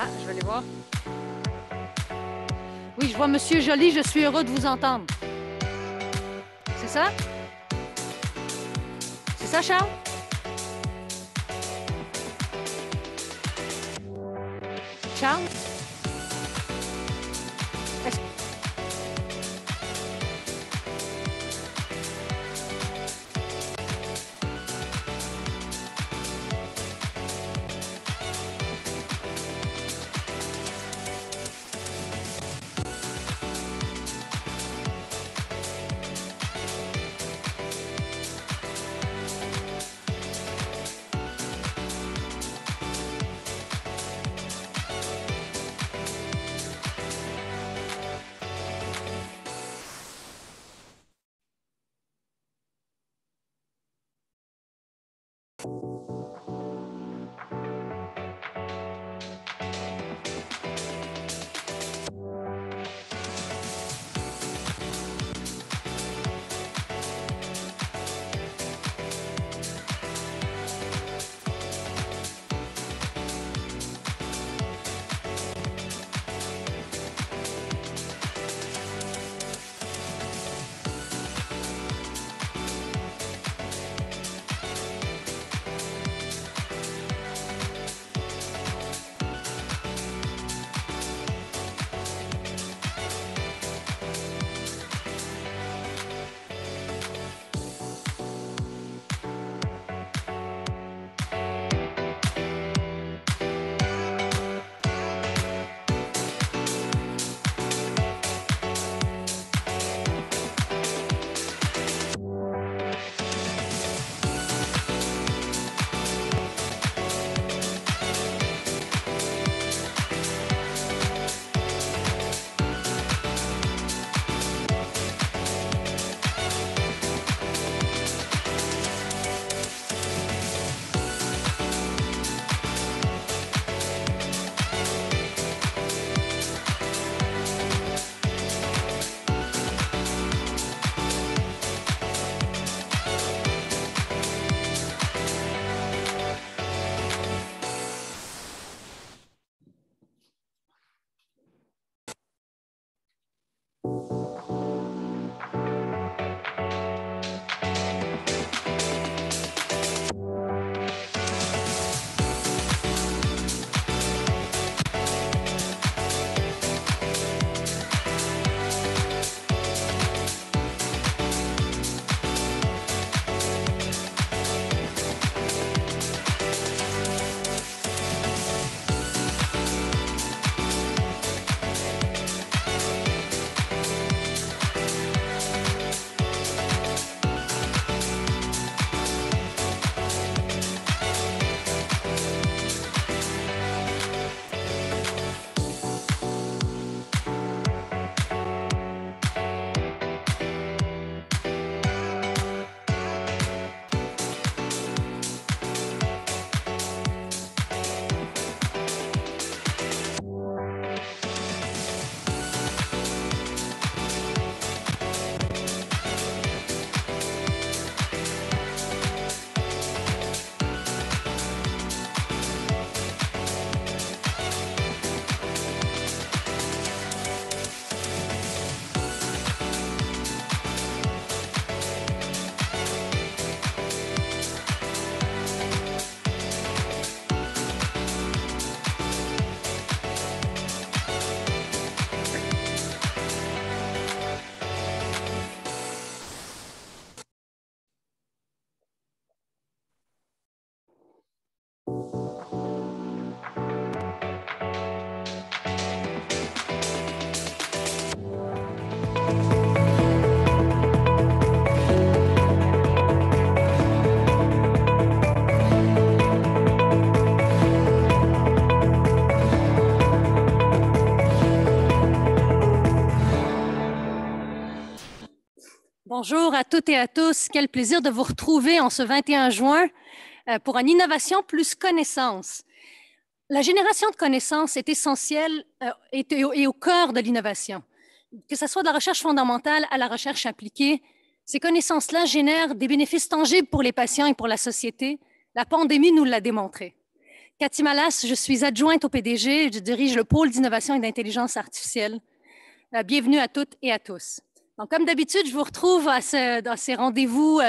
Ah, je vais aller voir. Oui, je vois Monsieur Joly, je suis heureux de vous entendre. C'est ça? C'est ça, Charles? Charles? Est-ce- Bonjour à toutes et à tous. Quel plaisir de vous retrouver en ce 21 juin pour une innovation plus connaissance. La génération de connaissances est essentielle et au cœur de l'innovation. Que ce soit de la recherche fondamentale à la recherche appliquée, ces connaissances-là génèrent des bénéfices tangibles pour les patients et pour la société. La pandémie nous l'a démontré. Cathy Malas, je suis adjointe au PDG, je dirige le pôle d'innovation et d'intelligence artificielle. Bienvenue à toutes et à tous. Donc, comme d'habitude, je vous retrouve dans ces rendez-vous,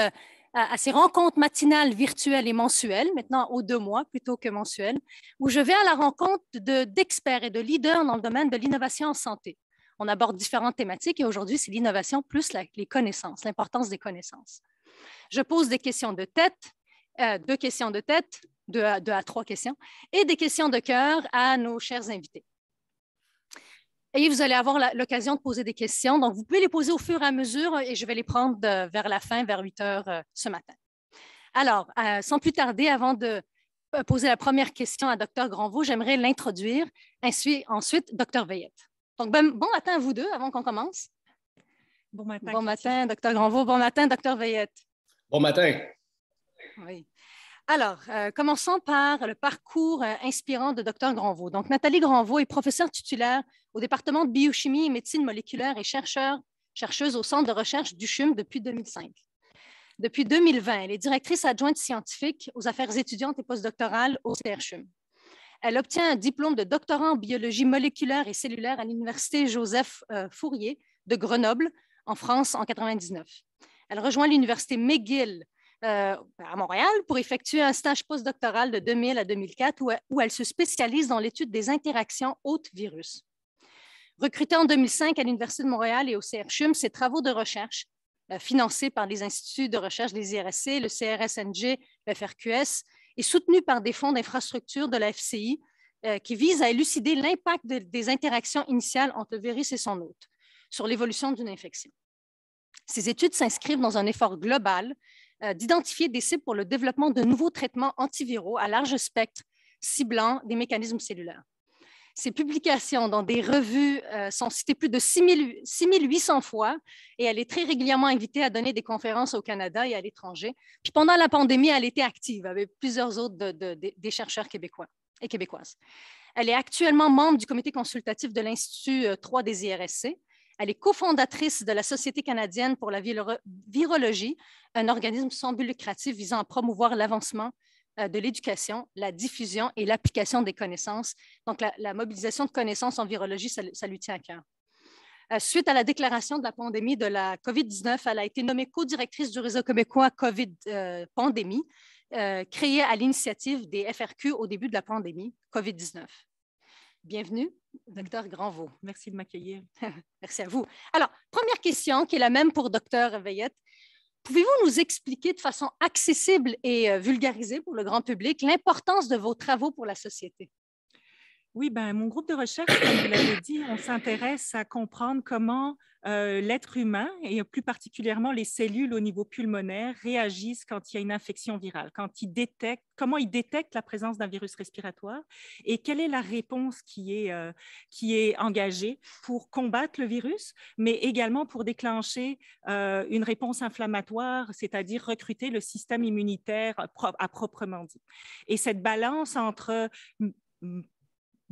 à ces rencontres matinales virtuelles et mensuelles, maintenant aux 2 mois plutôt que mensuelles, où je vais à la rencontre d'experts et de leaders dans le domaine de l'innovation en santé. On aborde différentes thématiques et aujourd'hui, c'est l'innovation plus les connaissances, l'importance des connaissances. Je pose des questions de tête, 2 questions de tête, 2 à 3 questions, et des questions de cœur à nos chers invités. Et vous allez avoir l'occasion de poser des questions. Donc, vous pouvez les poser au fur et à mesure et je vais les prendre vers la fin, vers 8 heures ce matin. Alors, sans plus tarder, avant de poser la première question à Dr. Granvaux, j'aimerais l'introduire. Ensuite, Dr. Veillette. Donc, bon matin à vous deux avant qu'on commence. Bon matin. Bon matin, Dr. Granvaux. Bon matin, Dr. Veillette. Bon matin. Oui. Alors, commençons par le parcours inspirant de Dr. Granvaux. Donc, Nathalie Granvaux est professeure titulaire au département de biochimie et médecine moléculaire et chercheuse au centre de recherche du CHUM depuis 2005. Depuis 2020, elle est directrice adjointe scientifique aux affaires étudiantes et postdoctorales au CRCHUM. Elle obtient un diplôme de doctorat en biologie moléculaire et cellulaire à l'Université Joseph Fourier de Grenoble, en France, en 1999. Elle rejoint l'Université McGill à Montréal pour effectuer un stage postdoctoral de 2000 à 2004 où elle se spécialise dans l'étude des interactions hôte-virus. Recrutée en 2005 à l'Université de Montréal et au CRCHUM, ses travaux de recherche, financés par les instituts de recherche des IRSC, le CRSNG, le FRQS, et soutenus par des fonds d'infrastructure de la FCI qui visent à élucider l'impact des interactions initiales entre le virus et son hôte sur l'évolution d'une infection. Ces études s'inscrivent dans un effort global d'identifier des cibles pour le développement de nouveaux traitements antiviraux à large spectre ciblant des mécanismes cellulaires. Ces publications dans des revues sont citées plus de 6800 fois et elle est très régulièrement invitée à donner des conférences au Canada et à l'étranger. Puis pendant la pandémie, elle était active avec plusieurs autres des chercheurs québécois et québécoises. Elle est actuellement membre du comité consultatif de l'Institut 3 des IRSC. Elle est cofondatrice de la Société canadienne pour la virologie, un organisme sans but lucratif visant à promouvoir l'avancement de l'éducation, la diffusion et l'application des connaissances. Donc, la mobilisation de connaissances en virologie, ça lui tient à cœur. Suite à la déclaration de la pandémie de la COVID-19, elle a été nommée co-directrice du réseau québécois COVID Pandémie, créé à l'initiative des FRQ au début de la pandémie COVID-19. Bienvenue, Dr. Granvaux. Merci de m'accueillir. Merci à vous. Alors, première question qui est la même pour Dr. Veillette. Pouvez-vous nous expliquer de façon accessible et vulgarisée pour le grand public l'importance de vos travaux pour la société? Oui, mon groupe de recherche, comme vous l'avez dit, on s'intéresse à comprendre comment l'être humain, et plus particulièrement les cellules au niveau pulmonaire, réagissent quand il y a une infection virale, comment ils détectent la présence d'un virus respiratoire et quelle est la réponse qui est engagée pour combattre le virus, mais également pour déclencher une réponse inflammatoire, c'est-à-dire recruter le système immunitaire à proprement dit. Et cette balance entre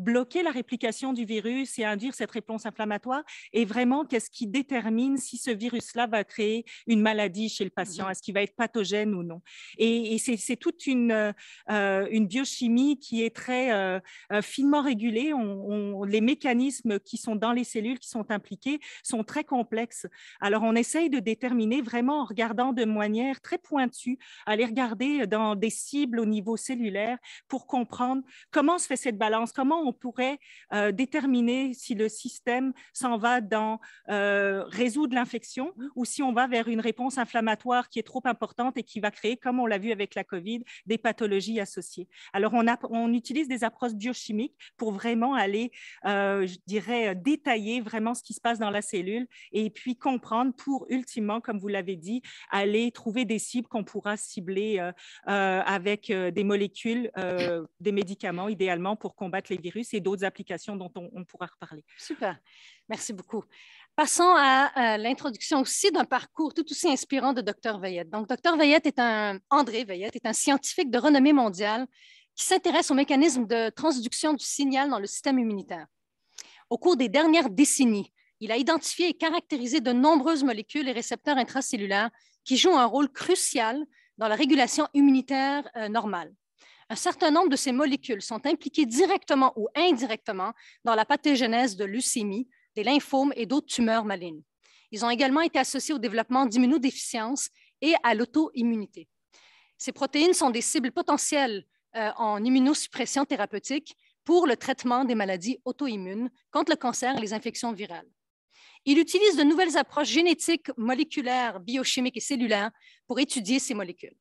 bloquer la réplication du virus et induire cette réponse inflammatoire et vraiment qu'est-ce qui détermine si ce virus-là va créer une maladie chez le patient, est-ce qu'il va être pathogène ou non. Et c'est toute une biochimie qui est très finement régulée. Les mécanismes qui sont dans les cellules, qui sont impliqués, sont très complexes. Alors, on essaye de déterminer vraiment en regardant de manière très pointue, aller regarder dans des cibles au niveau cellulaire pour comprendre comment se fait cette balance, comment on pourrait déterminer si le système s'en va dans résoudre l'infection ou si on va vers une réponse inflammatoire qui est trop importante et qui va créer, comme on l'a vu avec la COVID, des pathologies associées. Alors, on utilise des approches biochimiques pour vraiment aller, je dirais, détailler vraiment ce qui se passe dans la cellule et puis comprendre pour, ultimement, comme vous l'avez dit, aller trouver des cibles qu'on pourra cibler avec des molécules, des médicaments, idéalement, pour combattre les virus et d'autres applications dont on pourra reparler. Super, merci beaucoup. Passons à l'introduction aussi d'un parcours tout aussi inspirant de Dr. Veillette. Donc, Dr. Veillette André Veillette est un scientifique de renommée mondiale qui s'intéresse aux mécanismes de transduction du signal dans le système immunitaire. Au cours des dernières décennies, il a identifié et caractérisé de nombreuses molécules et récepteurs intracellulaires qui jouent un rôle crucial dans la régulation immunitaire normale. Un certain nombre de ces molécules sont impliquées directement ou indirectement dans la pathogénèse de leucémie, des lymphomes et d'autres tumeurs malignes. Ils ont également été associés au développement d'immunodéficience et à l'auto-immunité. Ces protéines sont des cibles potentielles en immunosuppression thérapeutique pour le traitement des maladies auto-immunes contre le cancer et les infections virales. Il utilise de nouvelles approches génétiques, moléculaires, biochimiques et cellulaires pour étudier ces molécules.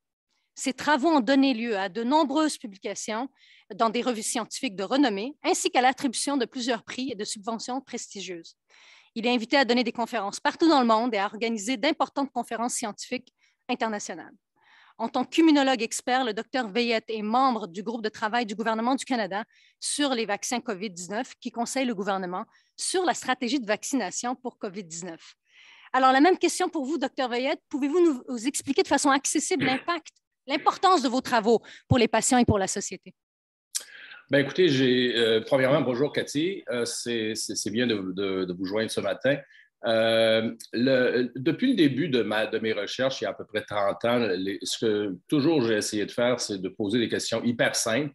Ces travaux ont donné lieu à de nombreuses publications dans des revues scientifiques de renommée, ainsi qu'à l'attribution de plusieurs prix et de subventions prestigieuses. Il est invité à donner des conférences partout dans le monde et à organiser d'importantes conférences scientifiques internationales. En tant qu'immunologue expert, le Dr Veillette est membre du groupe de travail du gouvernement du Canada sur les vaccins COVID-19 qui conseille le gouvernement sur la stratégie de vaccination pour COVID-19. Alors, la même question pour vous, Dr Veillette. Pouvez-vous nous expliquer de façon accessible l'impact, l'importance de vos travaux pour les patients et pour la société? Bien, écoutez, premièrement, bonjour Cathy. C'est bien de vous joindre ce matin. Depuis le début de mes recherches, il y a à peu près 30 ans, ce que toujours j'ai essayé de faire, c'est de poser des questions hyper simples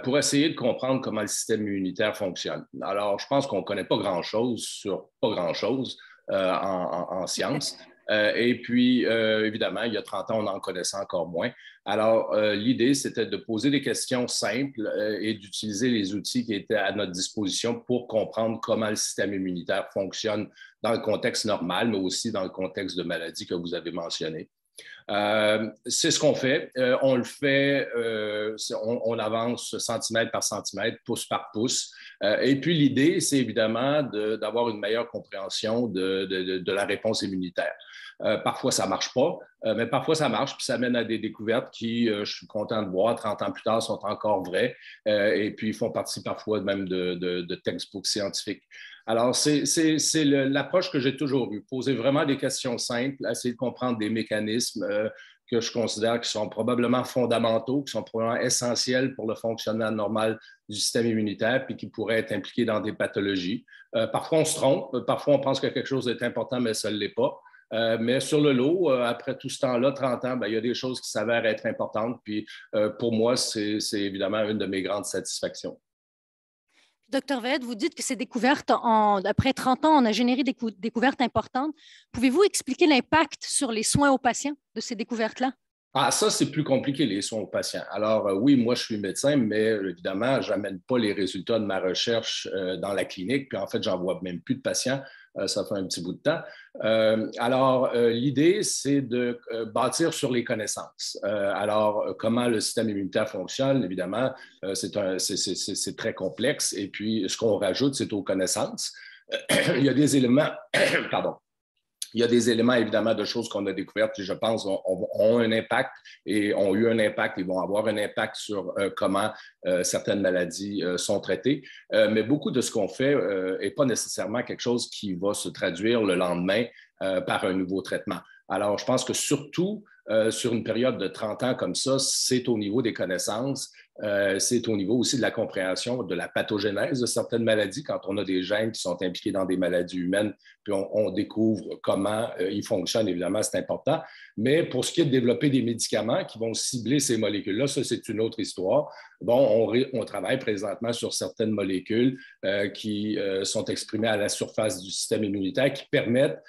pour essayer de comprendre comment le système immunitaire fonctionne. Alors, je pense qu'on ne connaît pas grand-chose sur pas grand-chose en sciences. Et puis, évidemment, il y a 30 ans, on en connaissait encore moins. Alors, l'idée, c'était de poser des questions simples et d'utiliser les outils qui étaient à notre disposition pour comprendre comment le système immunitaire fonctionne dans le contexte normal, mais aussi dans le contexte de maladies que vous avez mentionnées. C'est ce qu'on fait. On le fait, on avance centimètre par centimètre, pouce par pouce. Et puis, l'idée, c'est évidemment d'avoir une meilleure compréhension de la réponse immunitaire. Parfois, ça ne marche pas, mais parfois, ça marche, puis ça mène à des découvertes qui, je suis content de voir, 30 ans plus tard, sont encore vraies, et puis font partie parfois même de textbooks scientifiques. Alors, c'est l'approche que j'ai toujours eue, poser vraiment des questions simples, essayer de comprendre des mécanismes que je considère qui sont probablement fondamentaux, qui sont probablement essentiels pour le fonctionnement normal du système immunitaire, puis qui pourraient être impliqués dans des pathologies. Parfois, on se trompe, parfois, on pense que quelque chose est important, mais ça ne l'est pas. Mais sur le lot, après tout ce temps-là, 30 ans, bien, il y a des choses qui s'avèrent être importantes. Puis pour moi, c'est évidemment une de mes grandes satisfactions. Dr Veillette, vous dites que ces découvertes, après 30 ans, on a généré des découvertes importantes. Pouvez-vous expliquer l'impact sur les soins aux patients de ces découvertes-là? Ah, ça, c'est plus compliqué, les soins aux patients. Alors, oui, moi, je suis médecin, mais évidemment, je n'amène pas les résultats de ma recherche dans la clinique. Puis, en fait, j'en vois même plus de patients. Ça fait un petit bout de temps. Alors, l'idée, c'est de bâtir sur les connaissances. Alors, comment le système immunitaire fonctionne, évidemment, c'est très complexe. Et puis, ce qu'on rajoute, c'est aux connaissances. Il y a des éléments, pardon. Il y a des éléments, évidemment, de choses qu'on a découvertes qui, je pense, ont un impact et ont eu un impact et vont avoir un impact sur comment certaines maladies sont traitées. Mais beaucoup de ce qu'on fait n'est pas nécessairement quelque chose qui va se traduire le lendemain par un nouveau traitement. Alors, je pense que surtout, sur une période de 30 ans comme ça, c'est au niveau des connaissances, c'est au niveau aussi de la compréhension de la pathogénèse de certaines maladies. Quand on a des gènes qui sont impliqués dans des maladies humaines, puis on découvre comment ils fonctionnent, évidemment, c'est important. Mais pour ce qui est de développer des médicaments qui vont cibler ces molécules-là, ça, c'est une autre histoire. Bon, on travaille présentement sur certaines molécules qui sont exprimées à la surface du système immunitaire qui permettent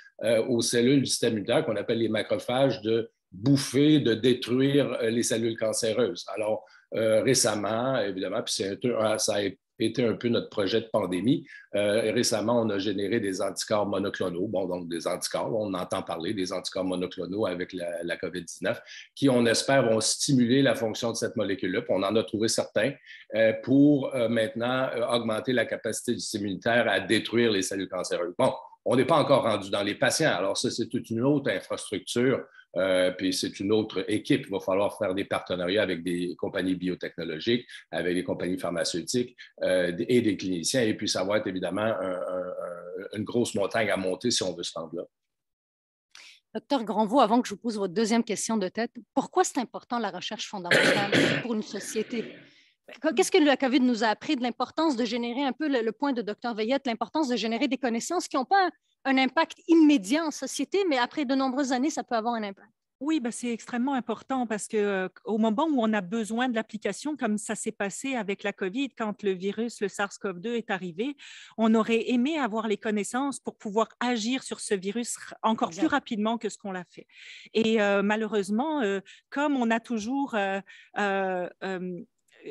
aux cellules du système immunitaire, qu'on appelle les macrophages, de bouffer, de détruire les cellules cancéreuses. Alors, récemment, évidemment, puis ça a été un peu notre projet de pandémie. Récemment, on a généré des anticorps monoclonaux, bon, donc des anticorps, on entend parler des anticorps monoclonaux avec la COVID-19, qui, on espère, vont stimuler la fonction de cette molécule-là. Puis on en a trouvé certains pour maintenant augmenter la capacité du système immunitaire à détruire les cellules cancéreuses. Bon, on n'est pas encore rendu dans les patients. Alors, ça, c'est toute une autre infrastructure, puis c'est une autre équipe. Il va falloir faire des partenariats avec des compagnies biotechnologiques, avec des compagnies pharmaceutiques et des cliniciens. Et puis, ça va être évidemment une grosse montagne à monter si on veut se rendre là. Docteur Granvaux, avant que je vous pose votre deuxième question de tête, pourquoi c'est important la recherche fondamentale pour une société? Qu'est-ce que la COVID nous a appris de l'importance de générer un peu le point de Dr Veillette, l'importance de générer des connaissances qui n'ont pas un impact immédiat en société, mais après de nombreuses années, ça peut avoir un impact? Oui, ben c'est extrêmement important parce que au moment où on a besoin de l'application, comme ça s'est passé avec la COVID, quand le virus, le SARS-CoV-2 est arrivé, on aurait aimé avoir les connaissances pour pouvoir agir sur ce virus encore plus Exact. rapidement que ce qu'on l'a fait. Et malheureusement, comme on a toujours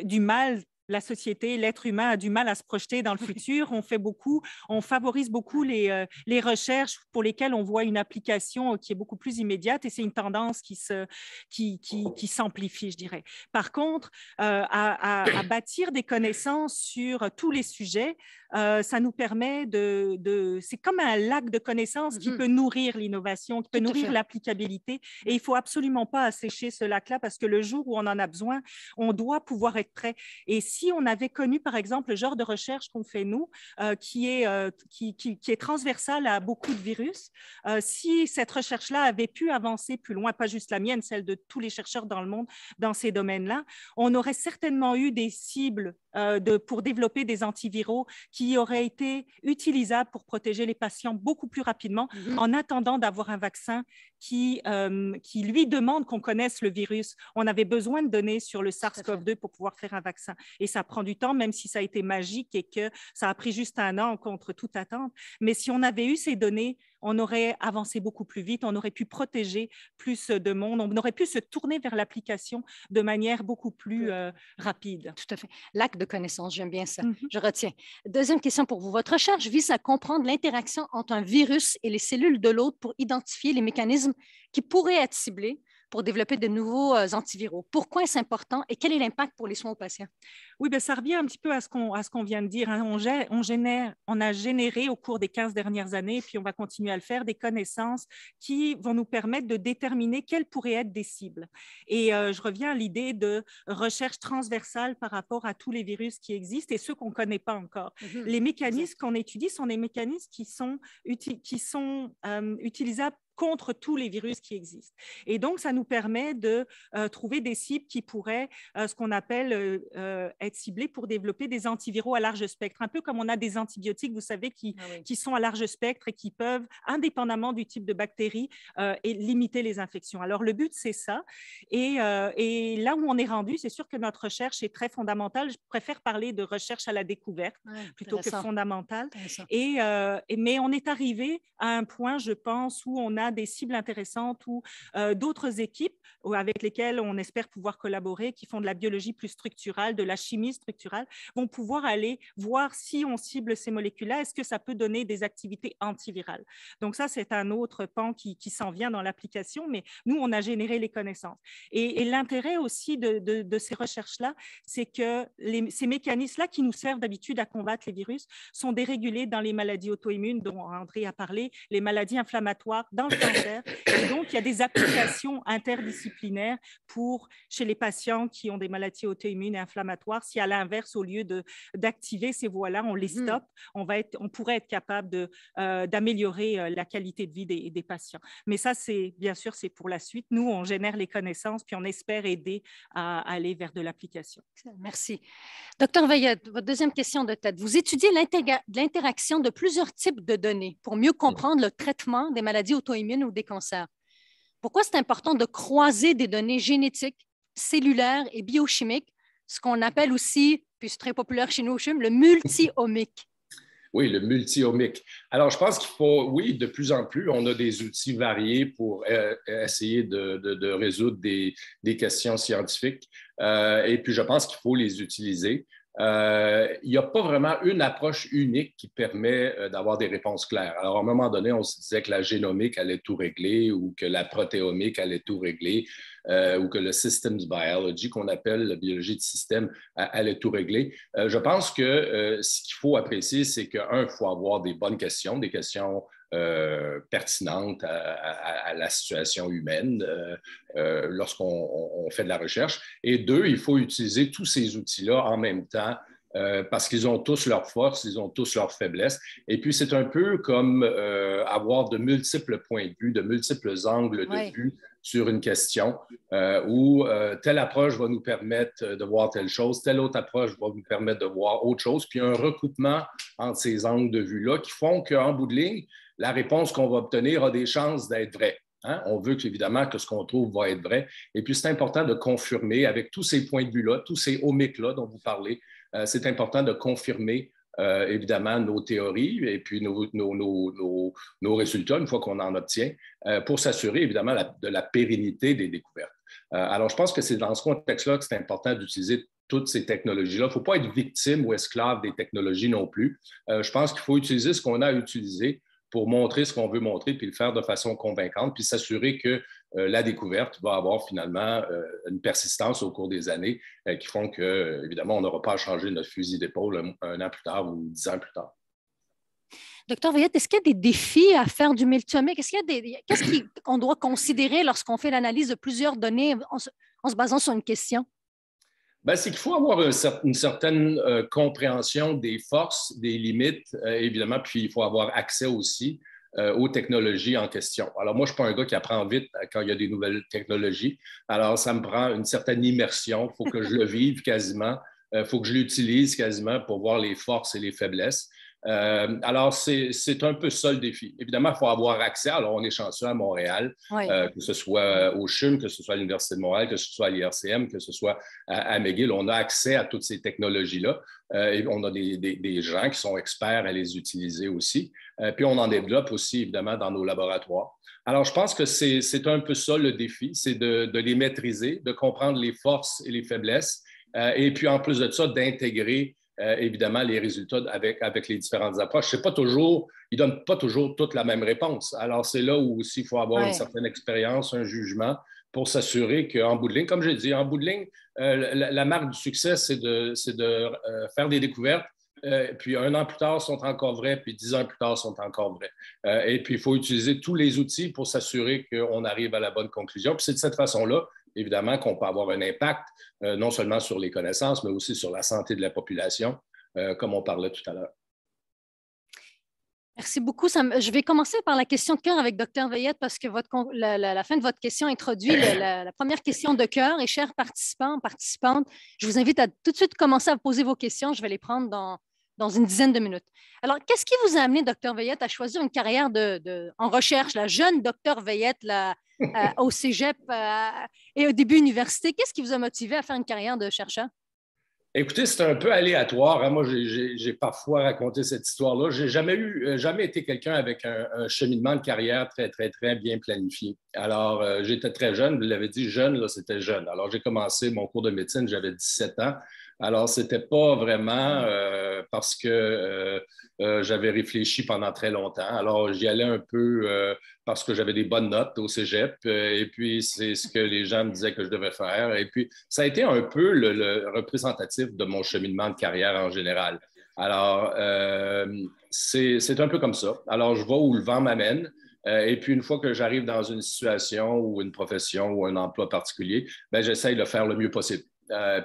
du mal, la société, l'être humain a du mal à se projeter dans le futur. On favorise beaucoup les recherches pour lesquelles on voit une application qui est beaucoup plus immédiate et c'est une tendance qui s'amplifie, je dirais. Par contre, à bâtir des connaissances sur tous les sujets, ça nous permet c'est comme un lac de connaissances qui peut nourrir l'innovation, qui peut nourrir l'applicabilité et il ne faut absolument pas assécher ce lac-là parce que le jour où on en a besoin, on doit pouvoir être prêt. Et si on avait connu, par exemple, le genre de recherche qu'on fait nous, qui est transversale à beaucoup de virus, si cette recherche-là avait pu avancer plus loin, pas juste la mienne, celle de tous les chercheurs dans le monde dans ces domaines-là, on aurait certainement eu des cibles pour développer des antiviraux qui auraient été utilisables pour protéger les patients beaucoup plus rapidement en attendant d'avoir un vaccin qui lui demande qu'on connaisse le virus. On avait besoin de données sur le SARS-CoV-2 pour pouvoir faire un vaccin. Et ça prend du temps, même si ça a été magique et que ça a pris juste 1 an contre toute attente. Mais si on avait eu ces données, on aurait avancé beaucoup plus vite, on aurait pu protéger plus de monde, on aurait pu se tourner vers l'application de manière beaucoup plus rapide. Tout à fait. Lac de connaissances, j'aime bien ça. Je retiens. Deuxième question pour vous. Votre recherche vise à comprendre l'interaction entre un virus et les cellules de l'hôte pour identifier les mécanismes qui pourraient être ciblés pour développer de nouveaux antiviraux. Pourquoi est-ce important et quel est l'impact pour les soins aux patients? Oui, bien, ça revient un petit peu à ce qu'on vient de dire. Hein. On a généré au cours des 15 dernières années, puis on va continuer à le faire, des connaissances qui vont nous permettre de déterminer quelles pourraient être des cibles. Et je reviens à l'idée de recherche transversale par rapport à tous les virus qui existent et ceux qu'on ne connaît pas encore. Les mécanismes qu'on étudie sont des mécanismes qui sont utilisables contre tous les virus qui existent. Et donc, ça nous permet de trouver des cibles qui pourraient, ce qu'on appelle, être ciblées pour développer des antiviraux à large spectre. Un peu comme on a des antibiotiques, vous savez, qui sont à large spectre et qui peuvent, indépendamment du type de bactérie, et limiter les infections. Alors, le but, c'est ça. Et là où on est rendu, c'est sûr que notre recherche est très fondamentale. Je préfère parler de recherche à la découverte plutôt que fondamentale. Mais on est arrivé à un point, je pense, où on a des cibles intéressantes ou d'autres équipes avec lesquelles on espère pouvoir collaborer, qui font de la biologie plus structurale, de la chimie structurale, vont pouvoir aller voir si on cible ces molécules-là, est-ce que ça peut donner des activités antivirales. Donc ça, c'est un autre pan qui s'en vient dans l'application, mais nous, on a généré les connaissances. Et l'intérêt aussi de ces recherches-là, c'est que ces mécanismes-là qui nous servent d'habitude à combattre les virus sont dérégulés dans les maladies auto-immunes dont André a parlé, les maladies inflammatoires, dans le cancer. Et donc, il y a des applications interdisciplinaires chez les patients qui ont des maladies auto-immunes et inflammatoires. Si à l'inverse, au lieu d'activer ces voies-là, on les stoppe, on pourrait être capable d'améliorer la qualité de vie des patients. Mais ça, bien sûr, c'est pour la suite. Nous, on génère les connaissances, puis on espère aider à aller vers de l'application. Merci. Docteur Veillette, votre deuxième question de tête. Vous étudiez l'interaction de plusieurs types de données pour mieux comprendre le traitement des maladies auto-immunes ou des cancers. Pourquoi c'est important de croiser des données génétiques, cellulaires et biochimiques, ce qu'on appelle aussi, puis c'est très populaire chez nous au CHUM, le multi-omique? Oui, le multi-omique. Alors, je pense qu'il faut, oui, de plus en plus, on a des outils variés pour essayer de résoudre des questions scientifiques. Et puis, je pense qu'il faut les utiliser. Il n'y a pas vraiment une approche unique qui permet d'avoir des réponses claires. Alors, à un moment donné, on se disait que la génomique allait tout régler ou que la protéomique allait tout régler ou que le systems biology, qu'on appelle la biologie de système, allait tout régler. Je pense que ce qu'il faut apprécier, c'est il faut avoir des bonnes questions, des questions pertinentes à la situation humaine lorsqu'on fait de la recherche. Et 2, il faut utiliser tous ces outils-là en même temps parce qu'ils ont tous leurs forces, ils ont tous leurs faiblesses. Et puis, c'est un peu comme avoir de multiples points de vue, de multiples angles de vue sur une question où telle approche va nous permettre de voir telle chose, telle autre approche va nous permettre de voir autre chose, puis un recoupement entre ces angles de vue-là qui font qu'en bout de ligne, la réponse qu'on va obtenir a des chances d'être vraie. Hein? On veut évidemment que ce qu'on trouve va être vrai. Et puis, c'est important de confirmer avec tous ces points de vue-là, tous ces omics-là dont vous parlez, c'est important de confirmer évidemment nos théories et puis nos résultats une fois qu'on en obtient pour s'assurer évidemment de la pérennité des découvertes. Alors, je pense que c'est dans ce contexte-là que c'est important d'utiliser toutes ces technologies-là. Il ne faut pas être victime ou esclave des technologies non plus. Je pense qu'il faut utiliser ce qu'on a utilisé pour montrer ce qu'on veut montrer, puis le faire de façon convaincante, puis s'assurer que la découverte va avoir finalement une persistance au cours des années qui font que, évidemment, on n'aura pas à changer notre fusil d'épaule un an plus tard ou 10 ans plus tard. Docteur Veillette, est-ce qu'il y a des défis à faire du multiomique? Qu'est-ce qu'on doit considérer lorsqu'on fait l'analyse de plusieurs données en se basant sur une question? Ben, c'est qu'il faut avoir une certaine compréhension des forces, des limites, évidemment, puis il faut avoir accès aussi aux technologies en question. Alors, moi, je ne suis pas un gars qui apprend vite quand il y a des nouvelles technologies. Alors, ça me prend une certaine immersion. Il faut que je le vive quasiment. Il faut que je l'utilise quasiment pour voir les forces et les faiblesses. Alors, c'est un peu ça le défi. Évidemment, il faut avoir accès. Alors, on est chanceux à Montréal, oui. Que ce soit au CHUM, que ce soit à l'Université de Montréal, que ce soit à l'IRCM, que ce soit à McGill. On a accès à toutes ces technologies-là. Et on a des gens qui sont experts à les utiliser aussi. Puis, on en développe aussi, évidemment, dans nos laboratoires. Alors, je pense que c'est un peu ça le défi, c'est de les maîtriser, de comprendre les forces et les faiblesses. Et puis, en plus de ça, d'intégrer évidemment, les résultats avec les différentes approches. Ils ne donnent pas toujours toute la même réponse. Alors, c'est là où aussi il faut avoir une certaine expérience, un jugement pour s'assurer qu'en bout de ligne, comme j'ai dit, en bout de ligne, la marque du succès, c'est de faire des découvertes. Puis 1 an plus tard, sont encore vraies, puis 10 ans plus tard, sont encore vraies. Et puis, il faut utiliser tous les outils pour s'assurer qu'on arrive à la bonne conclusion. Puis c'est de cette façon-là, évidemment, qu'on peut avoir un impact, non seulement sur les connaissances, mais aussi sur la santé de la population, comme on parlait tout à l'heure. Merci beaucoup. Je vais commencer par la question de cœur avec Dr Veillette parce que la fin de votre question introduit la première question de cœur. Et chers participants, participantes, je vous invite à tout de suite commencer à poser vos questions. Je vais les prendre dans une dizaine de minutes. Alors, qu'est-ce qui vous a amené, Dr Veillette, à choisir une carrière en recherche, la jeune Dr Veillette au cégep et au début université? Qu'est-ce qui vous a motivé à faire une carrière de chercheur? Écoutez, c'est un peu aléatoire. Hein. Moi, j'ai parfois raconté cette histoire-là. J'ai jamais été quelqu'un avec un cheminement de carrière très, très, très bien planifié. Alors, j'étais très jeune. Vous l'avez dit, jeune, là, c'était jeune. Alors, j'ai commencé mon cours de médecine, j'avais 17 ans. Alors, c'était pas vraiment parce que j'avais réfléchi pendant très longtemps. Alors, j'y allais un peu parce que j'avais des bonnes notes au cégep. Et puis, c'est ce que les gens me disaient que je devais faire. Et puis, ça a été un peu le représentatif de mon cheminement de carrière en général. Alors, c'est un peu comme ça. Alors, je vais où le vent m'amène. Et puis, une fois que j'arrive dans une situation ou une profession ou un emploi particulier, ben, j'essaye de faire le mieux possible.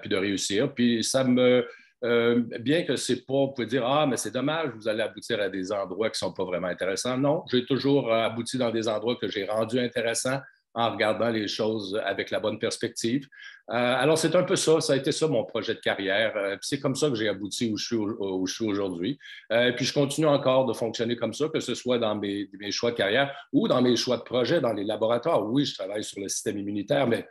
Puis de réussir. Puis ça bien que c'est pas, vous pouvez dire, ah, mais c'est dommage, vous allez aboutir à des endroits qui sont pas vraiment intéressants. Non, j'ai toujours abouti dans des endroits que j'ai rendus intéressants en regardant les choses avec la bonne perspective. Alors, c'est un peu ça. Ça a été ça, mon projet de carrière. Puis c'est comme ça que j'ai abouti où je suis aujourd'hui. Puis je continue encore de fonctionner comme ça, que ce soit dans mes choix de carrière ou dans mes choix de projet, dans les laboratoires. Oui, je travaille sur le système immunitaire, mais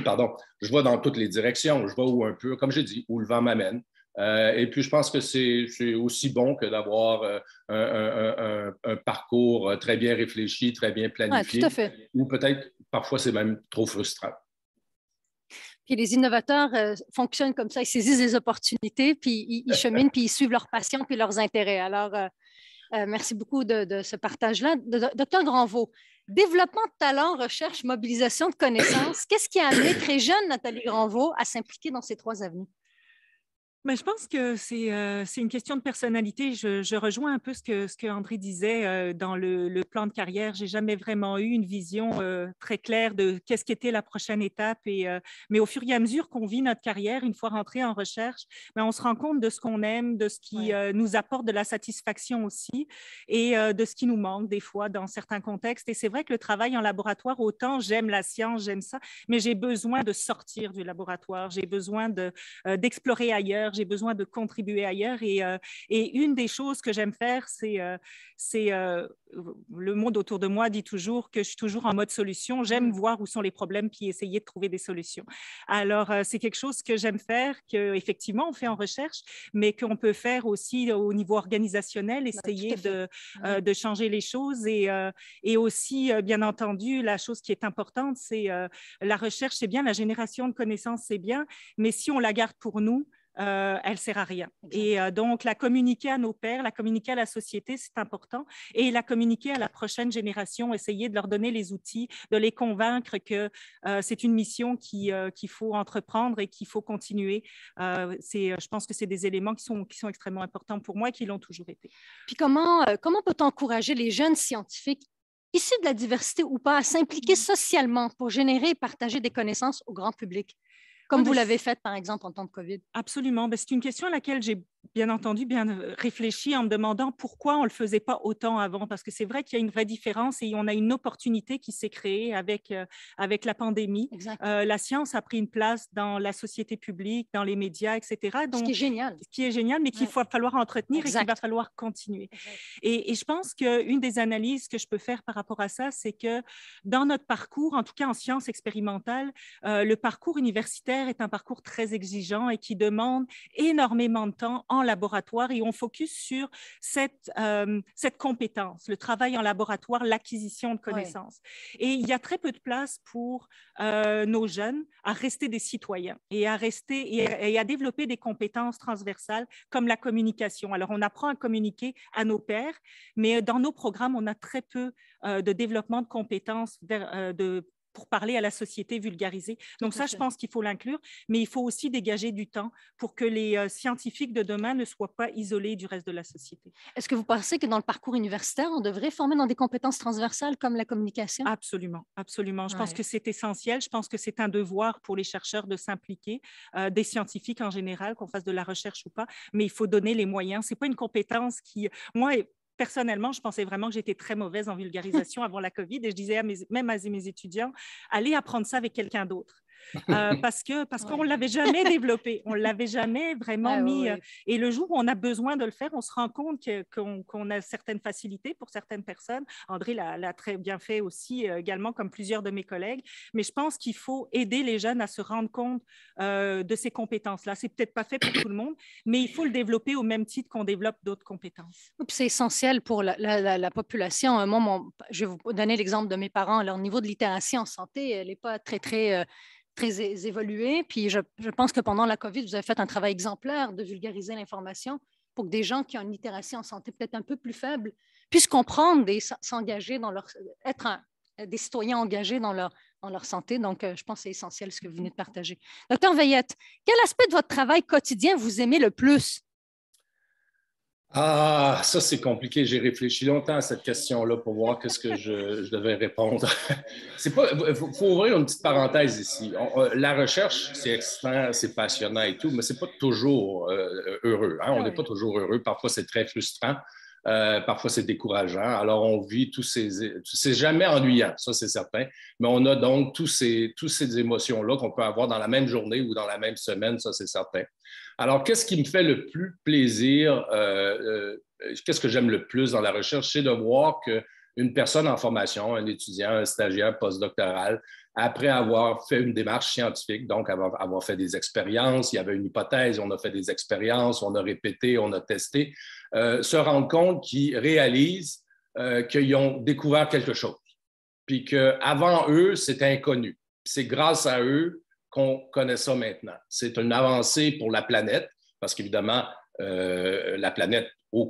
pardon, je vais dans toutes les directions. Je vais où un peu, comme j'ai dit, où le vent m'amène. Et puis, je pense que c'est aussi bon que d'avoir un parcours très bien réfléchi, très bien planifié. Ouais, tout à fait. Ou peut-être, parfois, c'est même trop frustrant. Puis les innovateurs fonctionnent comme ça, ils saisissent les opportunités, puis ils cheminent, puis ils suivent leurs passions, puis leurs intérêts. Alors, merci beaucoup de ce partage-là. Docteur Granvaux, développement de talent, recherche, mobilisation de connaissances. Qu'est-ce qui a amené très jeune Nathalie Granvaux à s'impliquer dans ces 3 avenues? Mais je pense que c'est une question de personnalité. Je rejoins un peu ce que André disait dans le plan de carrière. J'ai jamais vraiment eu une vision très claire de qu'est-ce qu'était la prochaine étape. Mais au fur et à mesure qu'on vit notre carrière, une fois rentré en recherche, ben, on se rend compte de ce qu'on aime, de ce qui nous apporte de la satisfaction aussi et de ce qui nous manque des fois dans certains contextes. Et c'est vrai que le travail en laboratoire, autant j'aime la science, j'aime ça, mais j'ai besoin de sortir du laboratoire, j'ai besoin d'explorer ailleurs. ailleurs, j'ai besoin de contribuer ailleurs. Et une des choses que j'aime faire, le monde autour de moi dit toujours que je suis toujours en mode solution. J'aime voir où sont les problèmes puis essayer de trouver des solutions. Alors, c'est quelque chose que j'aime faire, qu'effectivement, on fait en recherche, mais qu'on peut faire aussi au niveau organisationnel, essayer de changer les choses. Et aussi, bien entendu, la chose qui est importante, c'est la recherche, c'est bien, la génération de connaissances, c'est bien, mais si on la garde pour nous, elle ne sert à rien. Et donc, la communiquer à nos pairs, la communiquer à la société, c'est important. Et la communiquer à la prochaine génération, essayer de leur donner les outils, de les convaincre que c'est une mission qu'il faut entreprendre et qu'il faut continuer. Je pense que c'est des éléments qui sont extrêmement importants pour moi et qui l'ont toujours été. Puis comment peut-on encourager les jeunes scientifiques issus de la diversité ou pas à s'impliquer socialement pour générer et partager des connaissances au grand public? Comme vous l'avez fait, par exemple, en temps de COVID. Absolument. C'est une question à laquelle j'ai bien entendu bien réfléchi en me demandant pourquoi on ne le faisait pas autant avant, parce que c'est vrai qu'il y a une vraie différence et on a une opportunité qui s'est créée avec la pandémie. La science a pris une place dans la société publique, dans les médias, etc. Donc, ce qui est génial. Ce qui est génial, mais qu'il va falloir entretenir et qu'il va falloir continuer. Et je pense qu'une des analyses que je peux faire par rapport à ça, c'est que dans notre parcours, en tout cas en sciences expérimentales, le parcours universitaire est un parcours très exigeant et qui demande énormément de temps en laboratoire et on focus sur cette compétence, le travail en laboratoire, l'acquisition de connaissances. Et il y a très peu de place pour nos jeunes à rester des citoyens et à développer des compétences transversales comme la communication. Alors, on apprend à communiquer à nos pairs, mais dans nos programmes, on a très peu de développement de compétences pour parler à la société vulgarisée. Donc ça, je pense qu'il faut l'inclure, mais il faut aussi dégager du temps pour que les scientifiques de demain ne soient pas isolés du reste de la société. Est-ce que vous pensez que dans le parcours universitaire, on devrait former dans des compétences transversales comme la communication? Absolument, absolument. Je pense que c'est essentiel. Je pense que c'est un devoir pour les chercheurs de s'impliquer, des scientifiques en général, qu'on fasse de la recherche ou pas, mais il faut donner les moyens. Ce n'est pas une compétence qui... Moi, personnellement, je pensais vraiment que j'étais très mauvaise en vulgarisation avant la COVID et je disais même à mes étudiants, allez apprendre ça avec quelqu'un d'autre. Parce qu'on ne l'avait jamais développé, on ne l'avait jamais vraiment mis. Et le jour où on a besoin de le faire, on se rend compte qu'on a certaines facilités pour certaines personnes. André l'a très bien fait aussi, également, comme plusieurs de mes collègues. Mais je pense qu'il faut aider les jeunes à se rendre compte de ces compétences-là. Ce n'est peut-être pas fait pour tout le monde, mais il faut le développer au même titre qu'on développe d'autres compétences. C'est essentiel pour la population. Moi, je vais vous donner l'exemple de mes parents. Leur niveau de littératie en santé, elle n'est pas très évolué. Puis je pense que pendant la COVID, vous avez fait un travail exemplaire de vulgariser l'information pour que des gens qui ont une littératie en santé peut-être un peu plus faible puissent comprendre et s'engager être des citoyens engagés dans leur santé. Donc, je pense que c'est essentiel ce que vous venez de partager. Docteur Veillette, quel aspect de votre travail quotidien vous aimez le plus? Ah, ça, c'est compliqué. J'ai réfléchi longtemps à cette question-là pour voir qu'est-ce que je devais répondre. Faut ouvrir une petite parenthèse ici. La recherche, c'est excitant, c'est passionnant et tout, mais c'est pas toujours heureux. Hein? On n'est pas toujours heureux. Parfois, c'est très frustrant. Parfois, c'est décourageant. Alors, on vit c'est jamais ennuyant, ça, c'est certain. Mais on a donc toutes ces émotions-là qu'on peut avoir dans la même journée ou dans la même semaine, ça, c'est certain. Alors, qu'est-ce qui me fait le plus plaisir? Qu'est-ce que j'aime le plus dans la recherche? C'est de voir qu'une personne en formation, un étudiant, un stagiaire postdoctoral, après avoir fait une démarche scientifique, donc avoir fait des expériences, il y avait une hypothèse, on a fait des expériences, on a répété, on a testé, se rendre compte qu'ils réalisent qu'ils ont découvert quelque chose, puis qu'avant eux, c'était inconnu. C'est grâce à eux qu'on connaît ça maintenant. C'est une avancée pour la planète, parce qu'évidemment, la planète au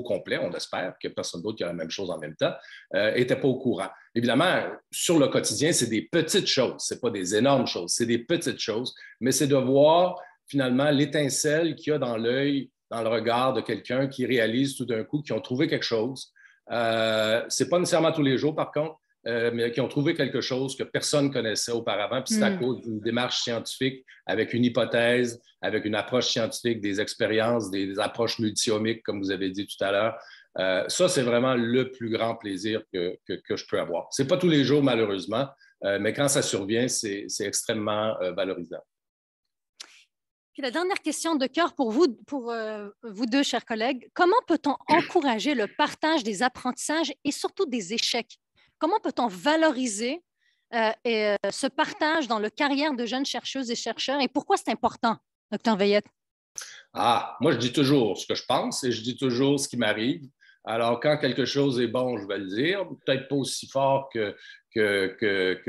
complet, on espère que personne d'autre qui a la même chose en même temps, n'était pas au courant. Évidemment, sur le quotidien, c'est des petites choses, ce n'est pas des énormes choses, c'est des petites choses, mais c'est de voir finalement l'étincelle qu'il y a dans l'œil, dans le regard de quelqu'un qui réalise tout d'un coup qu'ils ont trouvé quelque chose. Ce n'est pas nécessairement tous les jours, par contre, mais qui ont trouvé quelque chose que personne ne connaissait auparavant. Puis c'est à cause d'une démarche scientifique avec une hypothèse, avec une approche scientifique, des expériences, des approches multiomiques, comme vous avez dit tout à l'heure. Ça, c'est vraiment le plus grand plaisir que je peux avoir. Ce n'est pas tous les jours, malheureusement, mais quand ça survient, c'est extrêmement valorisant. Puis la dernière question de cœur pour vous deux, chers collègues. Comment peut-on encourager le partage des apprentissages et surtout des échecs? Comment peut-on valoriser ce partage dans la carrière de jeunes chercheuses et chercheurs et pourquoi c'est important, Dr. Veillette? Moi, je dis toujours ce que je pense et je dis toujours ce qui m'arrive. Alors, quand quelque chose est bon, je vais le dire, peut-être pas aussi fort que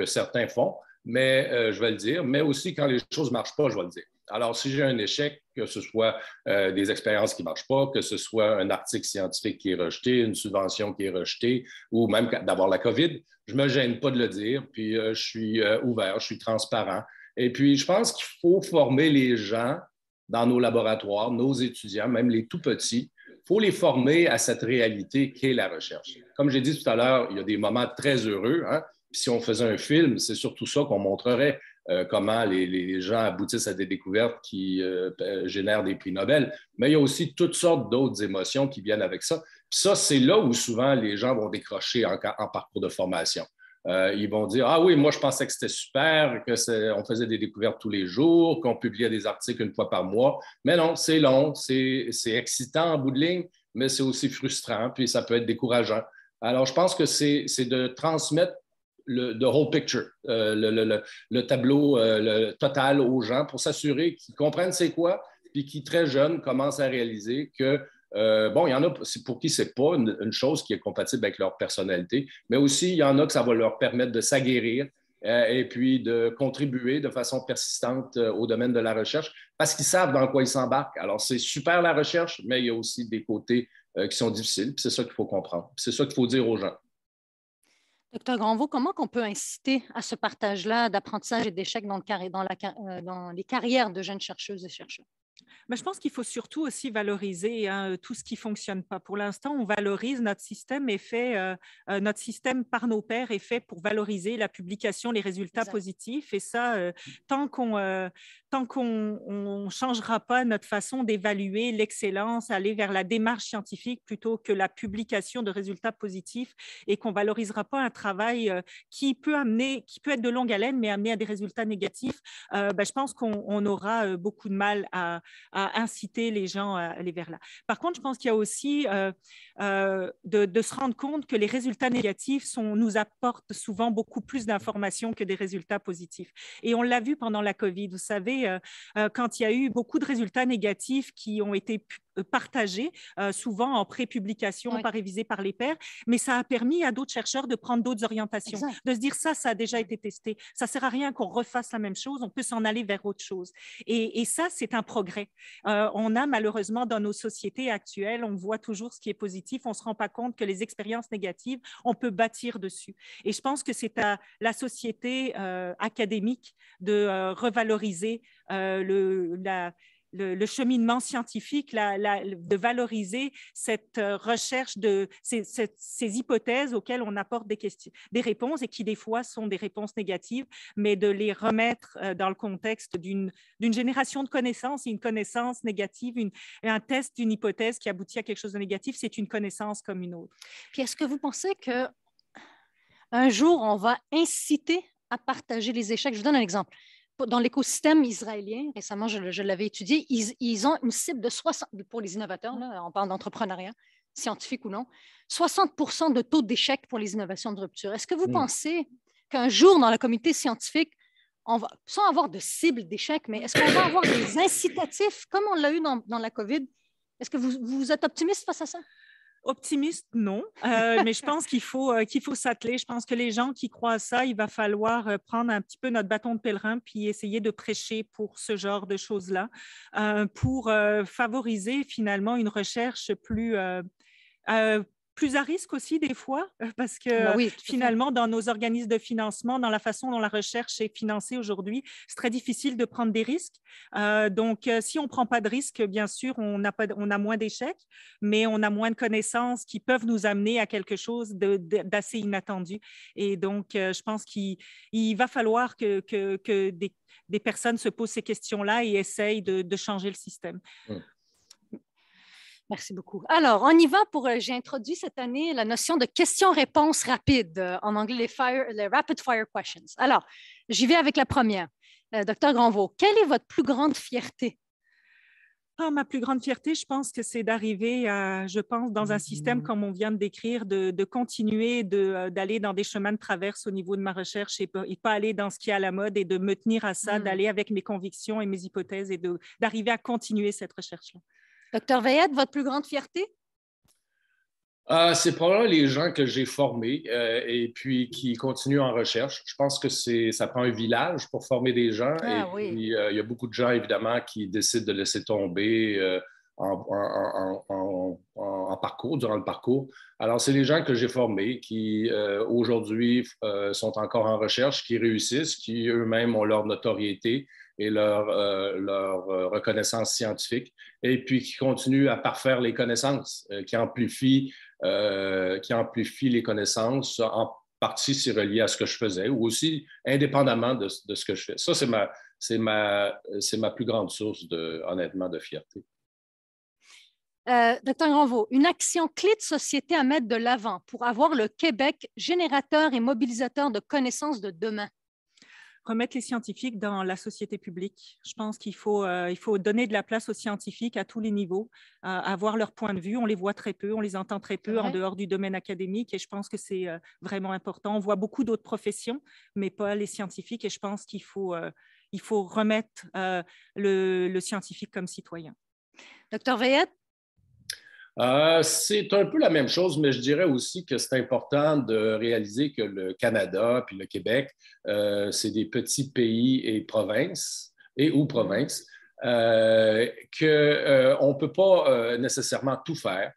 certains font, mais je vais le dire. Mais aussi, quand les choses ne marchent pas, je vais le dire. Alors, si j'ai un échec, que ce soit des expériences qui ne marchent pas, que ce soit un article scientifique qui est rejeté, une subvention qui est rejetée, ou même d'avoir la COVID, je ne me gêne pas de le dire, puis je suis ouvert, je suis transparent. Et puis, je pense qu'il faut former les gens dans nos laboratoires, nos étudiants, même les tout petits. Il faut les former à cette réalité qu'est la recherche. Comme j'ai dit tout à l'heure, il y a des moments très heureux. Hein? Puis si on faisait un film, c'est surtout ça qu'on montrerait, comment les gens aboutissent à des découvertes qui génèrent des prix Nobel. Mais il y a aussi toutes sortes d'autres émotions qui viennent avec ça. Puis ça, c'est là où souvent les gens vont décrocher en parcours de formation. Ils vont dire « Ah oui, moi, je pensais que c'était super, qu'on faisait des découvertes tous les jours, qu'on publiait des articles une fois par mois. » Mais non, c'est long, c'est excitant en bout de ligne, mais c'est aussi frustrant, puis ça peut être décourageant. Alors, je pense que c'est de transmettre the whole picture, le tableau le total aux gens pour s'assurer qu'ils comprennent c'est quoi, puis qui, très jeunes, commencent à réaliser que il y en a pour qui ce n'est pas une chose qui est compatible avec leur personnalité, mais aussi il y en a que ça va leur permettre de s'aguerrir et puis de contribuer de façon persistante au domaine de la recherche parce qu'ils savent dans quoi ils s'embarquent. Alors, c'est super la recherche, mais il y a aussi des côtés qui sont difficiles, puis c'est ça qu'il faut comprendre. C'est ça qu'il faut dire aux gens. Docteur Granvaux, comment on peut inciter à ce partage-là d'apprentissage et d'échecs dans les carrières de jeunes chercheuses et chercheurs? Mais je pense qu'il faut surtout aussi valoriser tout ce qui ne fonctionne pas. Pour l'instant, on valorise notre système notre système par nos pairs est fait pour valoriser la publication, les résultats positifs. Et ça, tant qu'on ne changera pas notre façon d'évaluer l'excellence, aller vers la démarche scientifique plutôt que la publication de résultats positifs et qu'on ne valorisera pas un travail qui peut être de longue haleine, mais amener à des résultats négatifs, je pense qu'on aura beaucoup de mal à inciter les gens à aller vers là. Par contre, je pense qu'il y a aussi de se rendre compte que les résultats négatifs nous apportent souvent beaucoup plus d'informations que des résultats positifs. Et on l'a vu pendant la COVID. Vous savez, quand il y a eu beaucoup de résultats négatifs qui ont été partagés, souvent en pré-publication, pas révisés par les pairs, mais ça a permis à d'autres chercheurs de prendre d'autres orientations, de se dire ça a déjà été testé, ça ne sert à rien qu'on refasse la même chose, on peut s'en aller vers autre chose. Et ça, c'est un progrès. On a malheureusement dans nos sociétés actuelles, on voit toujours ce qui est positif, on ne se rend pas compte que les expériences négatives, on peut bâtir dessus. Et je pense que c'est à la société académique de revaloriser le cheminement scientifique, de valoriser cette recherche ces hypothèses auxquelles on apporte des réponses et qui des fois sont des réponses négatives, mais de les remettre dans le contexte d'une génération de connaissances. Et une connaissance négative, un test d'une hypothèse qui aboutit à quelque chose de négatif, c'est une connaissance comme une autre. Puis est-ce que vous pensez qu'un jour, on va inciter à partager les échecs? Je vous donne un exemple. Dans l'écosystème israélien, récemment, je l'avais étudié, ils ont une cible de 60, pour les innovateurs, là, on parle d'entrepreneuriat, scientifique ou non, 60% de taux d'échec pour les innovations de rupture. Est-ce que vous pensez qu'un jour, dans la communauté scientifique, on va, sans avoir de cible d'échec, mais est-ce qu'on va avoir des incitatifs, comme on l'a eu dans la COVID? Est-ce que vous êtes optimiste face à ça? Optimiste, non, mais je pense qu'il faut s'atteler. Je pense que les gens qui croient à ça, il va falloir prendre un petit peu notre bâton de pèlerin puis essayer de prêcher pour ce genre de choses-là, pour favoriser finalement une recherche plus à risque aussi des fois, parce que finalement, dans nos organismes de financement, dans la façon dont la recherche est financée aujourd'hui, c'est très difficile de prendre des risques. Donc, si on ne prend pas de risques, bien sûr, on a moins d'échecs, mais on a moins de connaissances qui peuvent nous amener à quelque chose d'assez inattendu. Et donc, je pense qu'il va falloir que des personnes se posent ces questions-là et essayent de changer le système. Merci beaucoup. Alors, on y va j'ai introduit cette année la notion de questions-réponses rapides, en anglais les rapid fire questions. Alors, j'y vais avec la première. Docteur Granvaux, quelle est votre plus grande fierté Ah, ma plus grande fierté, je pense que c'est d'arriver dans un système comme on vient de décrire, de continuer d'aller dans des chemins de traverse au niveau de ma recherche et pas aller dans ce qui est à la mode et de me tenir à ça, d'aller avec mes convictions et mes hypothèses et d'arriver à continuer cette recherche-là. Docteur Veillette, votre plus grande fierté? C'est probablement les gens que j'ai formés et puis qui continuent en recherche. Je pense que ça prend un village pour former des gens. Et puis, il y a beaucoup de gens, évidemment, qui décident de laisser tomber en parcours, durant le parcours. Alors, c'est les gens que j'ai formés qui, aujourd'hui, sont encore en recherche, qui réussissent, qui eux-mêmes ont leur notoriété et leur reconnaissance scientifique, et puis qui continuent à parfaire les connaissances, qui amplifient les connaissances. En partie, c'est relié à ce que je faisais, ou aussi indépendamment de ce que je fais. Ça, c'est ma plus grande source, honnêtement, de fierté. Docteur Granvaux, une action clé de société à mettre de l'avant pour avoir le Québec générateur et mobilisateur de connaissances de demain? Remettre les scientifiques dans la société publique. Je pense qu'il faut donner de la place aux scientifiques à tous les niveaux, avoir leur point de vue. On les voit très peu, on les entend très peu en dehors du domaine académique et je pense que c'est vraiment important. On voit beaucoup d'autres professions, mais pas les scientifiques et je pense qu'il faut remettre le scientifique comme citoyen. Docteur Veillette? C'est un peu la même chose, mais je dirais aussi que c'est important de réaliser que le Canada puis le Québec, c'est des petits pays et provinces, ou provinces, qu'on ne peut pas nécessairement tout faire.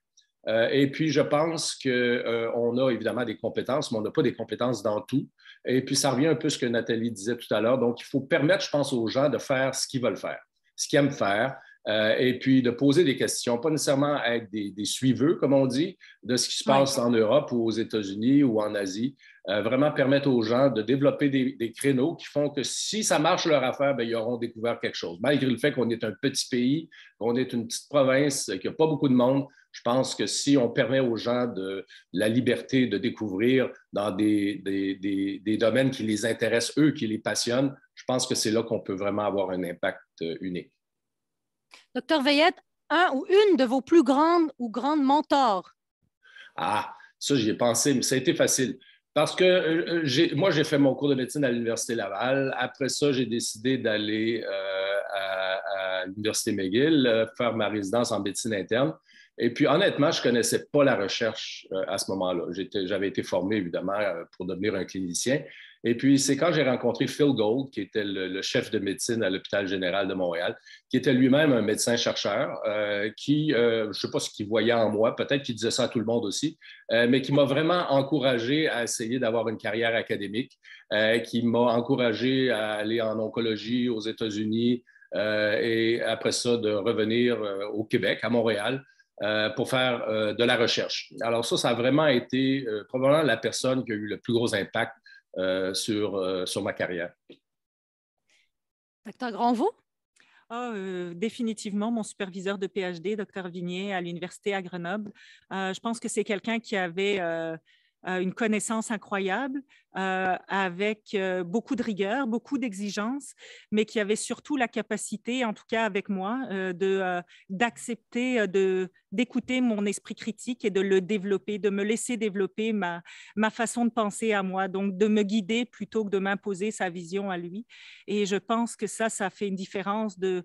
Et puis, je pense qu'on a évidemment des compétences, mais on n'a pas des compétences dans tout. Et puis, ça revient un peu à ce que Nathalie disait tout à l'heure. Donc, il faut permettre, je pense, aux gens de faire ce qu'ils veulent faire, ce qu'ils aiment faire. Et puis de poser des questions, pas nécessairement être des suiveux, comme on dit, de ce qui se passe en Europe ou aux États-Unis ou en Asie. Vraiment permettre aux gens de développer des créneaux qui font que si ça marche leur affaire, bien, ils auront découvert quelque chose. Malgré le fait qu'on est un petit pays, qu'on est une petite province, qu'il n'y a pas beaucoup de monde, je pense que si on permet aux gens de la liberté de découvrir dans des domaines qui les intéressent, eux, qui les passionnent, je pense que c'est là qu'on peut vraiment avoir un impact unique. Docteur Veillette, un ou une de vos plus grandes ou grandes mentors? Ah, ça, j'y ai pensé, mais ça a été facile. Parce que moi, j'ai fait mon cours de médecine à l'Université Laval. Après ça, j'ai décidé d'aller à l'Université McGill, faire ma résidence en médecine interne. Et puis, honnêtement, je ne connaissais pas la recherche à ce moment-là. J'avais été formé, évidemment, pour devenir un clinicien. Et puis, c'est quand j'ai rencontré Phil Gold, qui était le chef de médecine à l'Hôpital général de Montréal, qui était lui-même un médecin-chercheur, qui, je ne sais pas ce qu'il voyait en moi, peut-être qu'il disait ça à tout le monde aussi, mais qui m'a vraiment encouragé à essayer d'avoir une carrière académique, qui m'a encouragé à aller en oncologie aux États-Unis et après ça, de revenir au Québec, à Montréal, pour faire de la recherche. Alors ça a vraiment été probablement la personne qui a eu le plus gros impact sur ma carrière. Docteur Granvaux? Définitivement, mon superviseur de PhD, Dr Vignier, à l'Université à Grenoble. Je pense que c'est quelqu'un qui avait une connaissance incroyable, avec beaucoup de rigueur, beaucoup d'exigences, mais qui avait surtout la capacité, en tout cas avec moi, d'accepter, d'écouter mon esprit critique et de le développer, de me laisser développer ma façon de penser à moi, donc de me guider plutôt que de m'imposer sa vision à lui. Et je pense que ça fait une différence de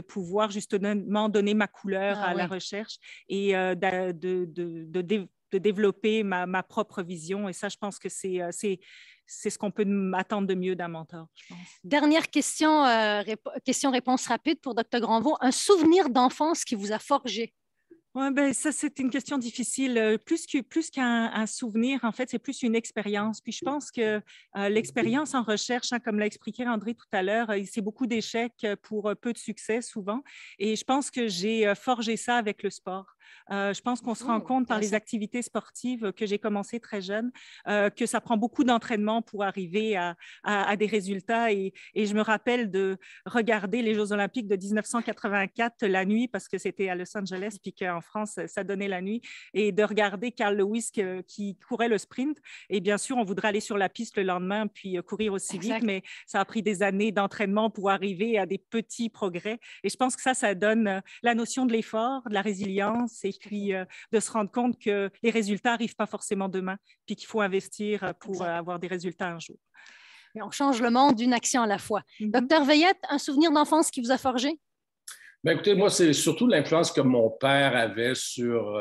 pouvoir justement donner ma couleur à la recherche et de développer ma propre vision. Et ça, je pense que c'est ce qu'on peut attendre de mieux d'un mentor, je pense. Dernière question, question-réponse rapide pour Dr Granvaux. Un souvenir d'enfance qui vous a forgé? Oui, ben, ça, c'est une question difficile. Plus qu'un souvenir, en fait, c'est plus une expérience. Puis je pense que l'expérience en recherche, comme l'a expliqué André tout à l'heure, c'est beaucoup d'échecs pour peu de succès souvent. Et je pense que j'ai forgé ça avec le sport. Je pense qu'on se rend compte par les activités sportives que j'ai commencées très jeune, que ça prend beaucoup d'entraînement pour arriver à des résultats. Et je me rappelle de regarder les Jeux olympiques de 1984 la nuit, parce que c'était à Los Angeles, puis qu'en France, ça donnait la nuit, et de regarder Carl Lewis qui courait le sprint. Et bien sûr, on voudrait aller sur la piste le lendemain, puis courir aussi vite, mais ça a pris des années d'entraînement pour arriver à des petits progrès. Et je pense que ça donne la notion de l'effort, de la résilience, et puis de se rendre compte que les résultats n'arrivent pas forcément demain, puis qu'il faut investir pour avoir des résultats un jour. Et on change le monde d'une action à la fois. Docteur Veillette, un souvenir d'enfance qui vous a forgé? Bien, écoutez, moi, c'est surtout l'influence que mon père avait sur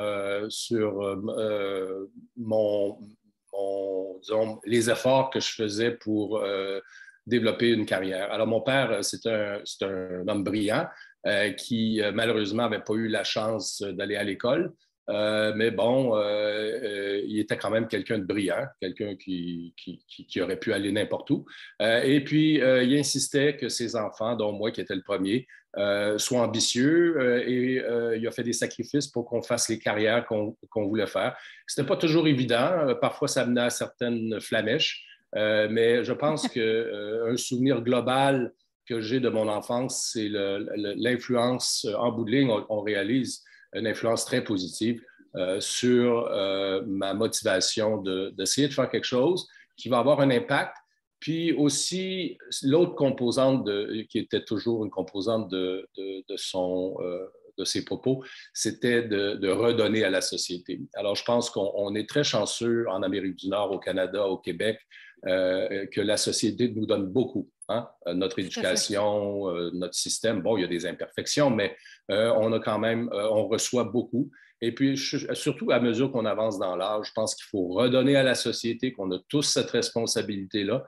disons, les efforts que je faisais pour développer une carrière. Alors, mon père, c'est un homme brillant qui, malheureusement, n'avait pas eu la chance d'aller à l'école. Mais bon, il était quand même quelqu'un de brillant, quelqu'un qui aurait pu aller n'importe où. Et puis, il insistait que ses enfants, dont moi qui étais le premier, soient ambitieux et il a fait des sacrifices pour qu'on fasse les carrières qu'on voulait faire. Ce n'était pas toujours évident. Parfois, ça menait à certaines flamèches. Mais je pense qu'un souvenir global que j'ai de mon enfance, c'est l'influence, en bout de ligne, on réalise une influence très positive sur ma motivation d'essayer de faire quelque chose qui va avoir un impact. Puis aussi, l'autre composante qui était toujours une composante de ses propos, c'était de redonner à la société. Alors, je pense qu'on est très chanceux en Amérique du Nord, au Canada, au Québec, que la société nous donne beaucoup. Hein? Notre éducation, notre système, bon, il y a des imperfections, mais on a quand même, on reçoit beaucoup. Et puis, surtout à mesure qu'on avance dans l'âge, je pense qu'il faut redonner à la société, qu'on a tous cette responsabilité-là.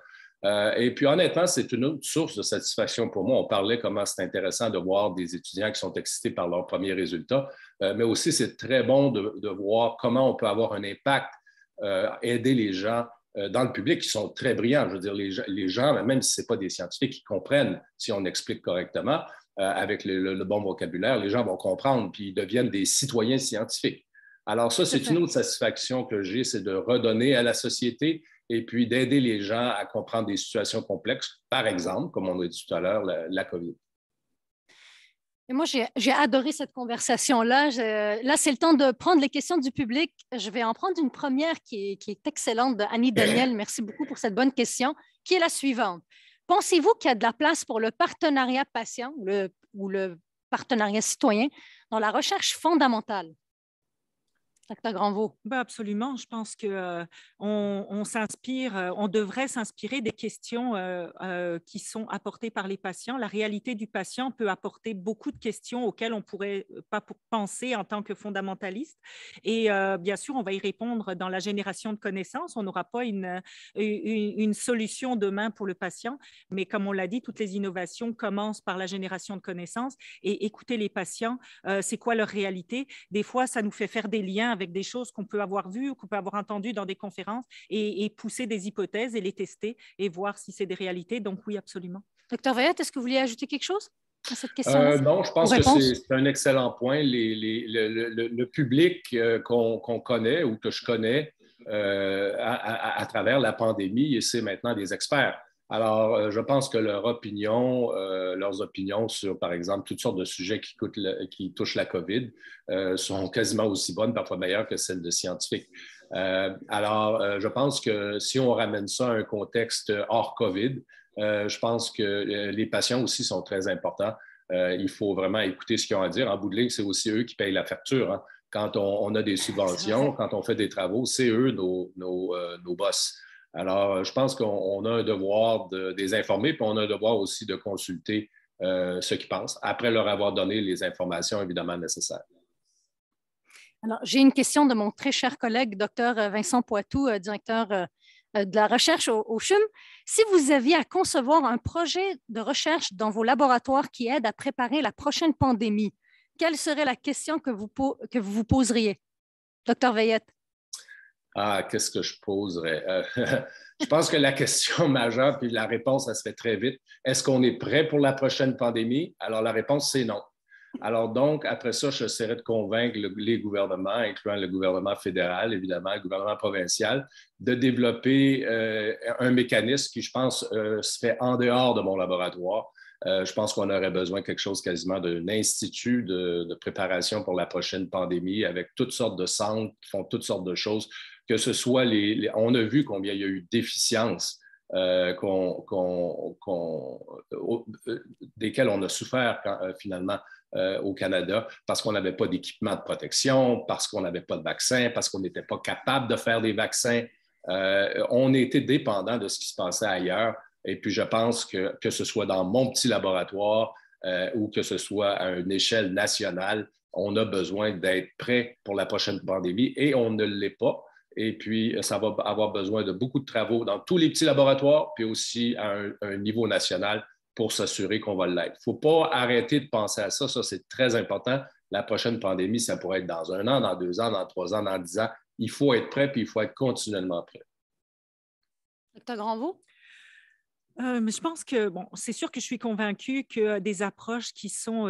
Et puis, honnêtement, c'est une autre source de satisfaction pour moi. On parlait comment c'est intéressant de voir des étudiants qui sont excités par leurs premiers résultats, mais aussi c'est très bon de voir comment on peut avoir un impact, aider les gens dans le public qui sont très brillants. Je veux dire, les gens, même si ce n'est pas des scientifiques, ils comprennent si on explique correctement avec le bon vocabulaire, les gens vont comprendre, puis ils deviennent des citoyens scientifiques. Alors ça, c'est une autre satisfaction que j'ai, c'est de redonner à la société et puis d'aider les gens à comprendre des situations complexes, par exemple, comme on a dit tout à l'heure, la COVID. Et moi, j'ai adoré cette conversation-là. Là, c'est le temps de prendre les questions du public. Je vais en prendre une première qui est excellente de Annie Daniel. Merci beaucoup pour cette bonne question, qui est la suivante. Pensez-vous qu'il y a de la place pour le partenariat patient ou le partenariat citoyen dans la recherche fondamentale? Dr. Granvaux. Ben absolument. Je pense qu'on s'inspire, on devrait s'inspirer des questions qui sont apportées par les patients. La réalité du patient peut apporter beaucoup de questions auxquelles on ne pourrait pas penser en tant que fondamentaliste. Et bien sûr, on va y répondre dans la génération de connaissances. On n'aura pas une solution demain pour le patient, mais comme on l'a dit, toutes les innovations commencent par la génération de connaissances et écouter les patients, c'est quoi leur réalité. Des fois, ça nous fait faire des liens avec des choses qu'on peut avoir vues ou qu'on peut avoir entendues dans des conférences et pousser des hypothèses et les tester et voir si c'est des réalités. Donc oui, absolument. Docteur Veillette, est-ce que vous vouliez ajouter quelque chose à cette question? Non, je pense que c'est un excellent point. Le public qu'on connaît ou que je connais à travers la pandémie, c'est maintenant des experts. Alors, je pense que leurs opinions sur, par exemple, toutes sortes de sujets qui touchent la COVID sont quasiment aussi bonnes, parfois meilleures que celles de scientifiques. Alors, je pense que si on ramène ça à un contexte hors COVID, je pense que les patients aussi sont très importants. Il faut vraiment écouter ce qu'ils ont à dire. En bout de ligne, c'est aussi eux qui payent la facture. Hein. Quand on a des subventions, quand on fait des travaux, c'est eux nos boss. Alors, je pense qu'on a un devoir de les informer, puis on a un devoir aussi de consulter ce qu'ils pensent, après leur avoir donné les informations évidemment nécessaires. Alors, j'ai une question de mon très cher collègue, Dr. Vincent Poitou, directeur de la recherche au CHUM. Si vous aviez à concevoir un projet de recherche dans vos laboratoires qui aide à préparer la prochaine pandémie, quelle serait la question que vous vous poseriez? Dr. Veillette. Ah, qu'est-ce que je poserais? Je pense que la question majeure, puis la réponse, ça se fait très vite. Est-ce qu'on est prêt pour la prochaine pandémie? Alors, la réponse, c'est non. Alors donc, après ça, j'essaierai de convaincre les gouvernements, incluant le gouvernement fédéral, évidemment, le gouvernement provincial, de développer un mécanisme qui, je pense, se fait en dehors de mon laboratoire. Je pense qu'on aurait besoin de quelque chose quasiment d'un institut de préparation pour la prochaine pandémie avec toutes sortes de centres qui font toutes sortes de choses, que ce soit on a vu combien il y a eu de déficiences desquelles on a souffert finalement au Canada parce qu'on n'avait pas d'équipement de protection, parce qu'on n'avait pas de vaccin, parce qu'on n'était pas capable de faire des vaccins. On était dépendant de ce qui se passait ailleurs. Et puis, je pense que ce soit dans mon petit laboratoire ou que ce soit à une échelle nationale, on a besoin d'être prêt pour la prochaine pandémie et on ne l'est pas. Et puis, ça va avoir besoin de beaucoup de travaux dans tous les petits laboratoires, puis aussi à un niveau national pour s'assurer qu'on va l'être. Il ne faut pas arrêter de penser à ça. Ça, c'est très important. La prochaine pandémie, ça pourrait être dans 1 an, dans 2 ans, dans 3 ans, dans 10 ans. Il faut être prêt, puis il faut être continuellement prêt. Dr. Granvaux? Mais je pense que, bon, c'est sûr que je suis convaincue que des approches qui sont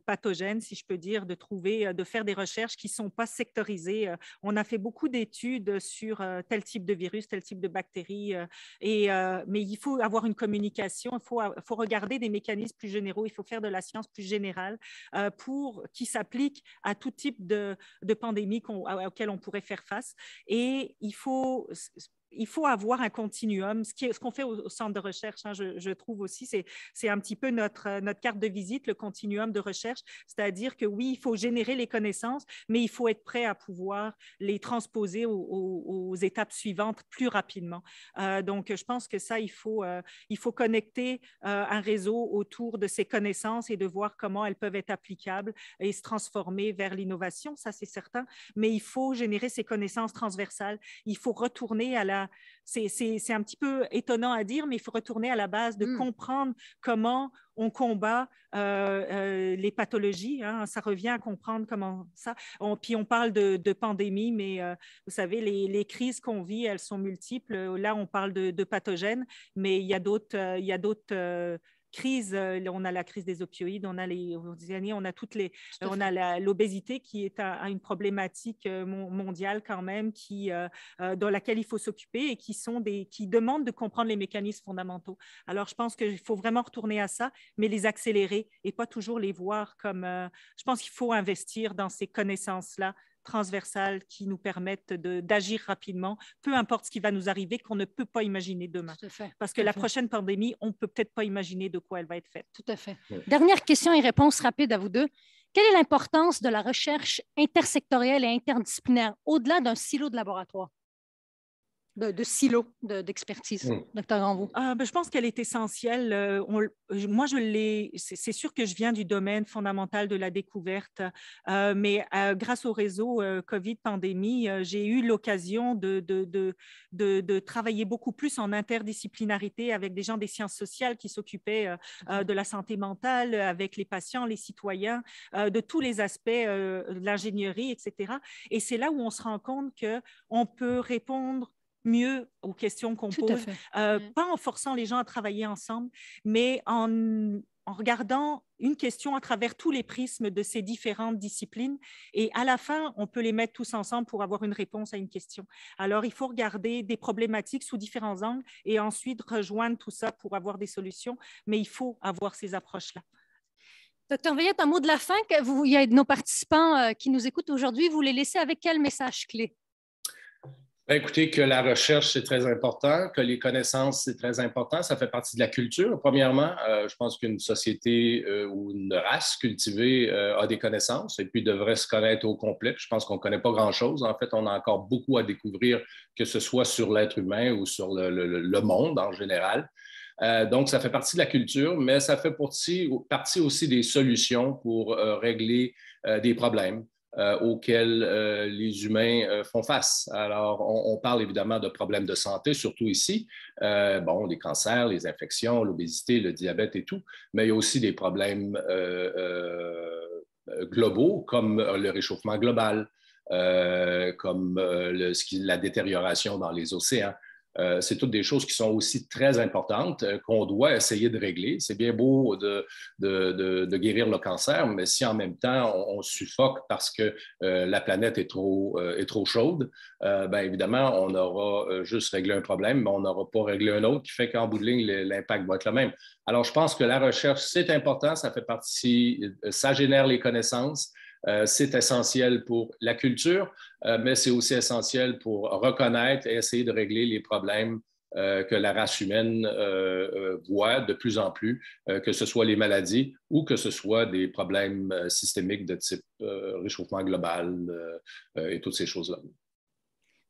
pathogènes, si je peux dire, de faire des recherches qui ne sont pas sectorisées. On a fait beaucoup d'études sur tel type de virus, tel type de bactéries, mais il faut avoir une communication, il faut regarder des mécanismes plus généraux, il faut faire de la science plus générale qui s'applique à tout type de pandémie auquel on pourrait faire face. Et il faut avoir un continuum. Ce qu'on fait au centre de recherche, hein, je trouve aussi, c'est un petit peu notre carte de visite, le continuum de recherche, c'est-à-dire que oui, il faut générer les connaissances, mais il faut être prêt à pouvoir les transposer aux étapes suivantes plus rapidement. Donc, je pense que ça, il faut connecter un réseau autour de ces connaissances et de voir comment elles peuvent être applicables et se transformer vers l'innovation, ça c'est certain, mais il faut générer ces connaissances transversales. Il faut retourner c'est un petit peu étonnant à dire, mais il faut retourner à la base de comprendre comment on combat les pathologies. Hein. Ça revient à comprendre comment ça. Puis on parle de pandémie, mais vous savez, les crises qu'on vit, elles sont multiples. Là, on parle de pathogènes, mais il y a d'autres crise, on a la crise des opioïdes, on a l'obésité qui est une problématique mondiale quand même, dans laquelle il faut s'occuper et qui demande de comprendre les mécanismes fondamentaux. Alors, je pense qu'il faut vraiment retourner à ça, mais les accélérer et pas toujours les voir comme... je pense qu'il faut investir dans ces connaissances-là transversales qui nous permettent d'agir rapidement, peu importe ce qui va nous arriver, qu'on ne peut pas imaginer demain. Parce que la prochaine pandémie, on ne peut peut-être pas imaginer de quoi elle va être faite. Tout à fait. Oui. Dernière question et réponse rapide à vous deux. Quelle est l'importance de la recherche intersectorielle et interdisciplinaire au-delà d'un silo de laboratoire? De silos d'expertise, Dr. Granvaux? Je pense qu'elle est essentielle. Moi, c'est sûr que je viens du domaine fondamental de la découverte, mais grâce au réseau COVID-pandémie, j'ai eu l'occasion de travailler beaucoup plus en interdisciplinarité avec des gens des sciences sociales qui s'occupaient de la santé mentale, avec les patients, les citoyens, de tous les aspects de l'ingénierie, etc. Et c'est là où on se rend compte qu'on peut répondre mieux aux questions qu'on pose, pas en forçant les gens à travailler ensemble, mais en regardant une question à travers tous les prismes de ces différentes disciplines. Et à la fin, on peut les mettre tous ensemble pour avoir une réponse à une question. Alors, il faut regarder des problématiques sous différents angles et ensuite rejoindre tout ça pour avoir des solutions, mais il faut avoir ces approches-là. Docteur Veillette, un mot de la fin. Il y a nos participants qui nous écoutent aujourd'hui. Vous les laissez avec quel message clé? Écoutez, que la recherche, c'est très important, que les connaissances, c'est très important. Ça fait partie de la culture, premièrement. Je pense qu'une société ou une race cultivée a des connaissances et puis devrait se connaître au complet. Je pense qu'on ne connaît pas grand-chose. En fait, on a encore beaucoup à découvrir, que ce soit sur l'être humain ou sur le monde en général. Donc, ça fait partie de la culture, mais ça fait partie aussi des solutions pour régler des problèmes auxquels les humains font face. Alors, on parle évidemment de problèmes de santé, surtout ici. Les cancers, les infections, l'obésité, le diabète et tout, mais il y a aussi des problèmes globaux, comme le réchauffement global, comme la détérioration dans les océans. c'est toutes des choses qui sont aussi très importantes, qu'on doit essayer de régler. C'est bien beau de guérir le cancer, mais si en même temps on suffoque parce que la planète est trop chaude, bien évidemment, on aura juste réglé un problème, mais on n'aura pas réglé un autre qui fait qu'en bout de ligne, l'impact va être le même. Alors, je pense que la recherche, c'est important, ça fait partie, ça génère les connaissances. C'est essentiel pour la culture, mais c'est aussi essentiel pour reconnaître et essayer de régler les problèmes que la race humaine voit de plus en plus, que ce soit les maladies ou que ce soit des problèmes systémiques de type réchauffement global et toutes ces choses-là.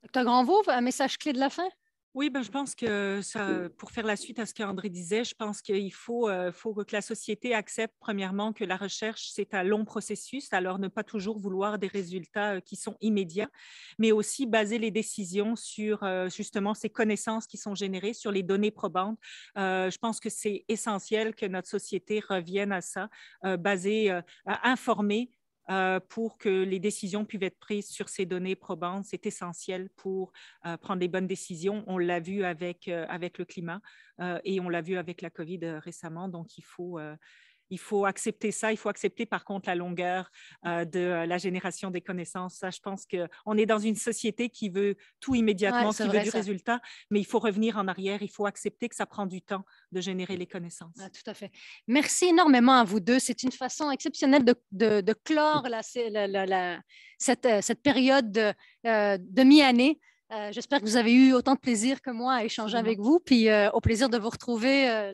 Dr. Granvaux, un message clé de la fin? Oui, ben, je pense que ça, pour faire la suite à ce qu'André disait, je pense qu'il faut que la société accepte, premièrement, que la recherche, c'est un long processus, alors ne pas toujours vouloir des résultats qui sont immédiats, mais aussi baser les décisions sur justement ces connaissances qui sont générées, sur les données probantes. Je pense que c'est essentiel que notre société revienne à ça, basée, à informer pour que les décisions puissent être prises sur ces données probantes. C'est essentiel pour prendre les bonnes décisions. On l'a vu avec le climat et on l'a vu avec la COVID récemment. Donc, il faut accepter ça. Il faut accepter, par contre, la longueur de la génération des connaissances. Ça, je pense qu'on est dans une société qui veut tout immédiatement, qui veut du résultat, mais il faut revenir en arrière. Il faut accepter que ça prend du temps de générer les connaissances. Ah, tout à fait. Merci énormément à vous deux. C'est une façon exceptionnelle de clore cette période de mi-année. J'espère que vous avez eu autant de plaisir que moi à échanger avec vous, puis au plaisir de vous retrouver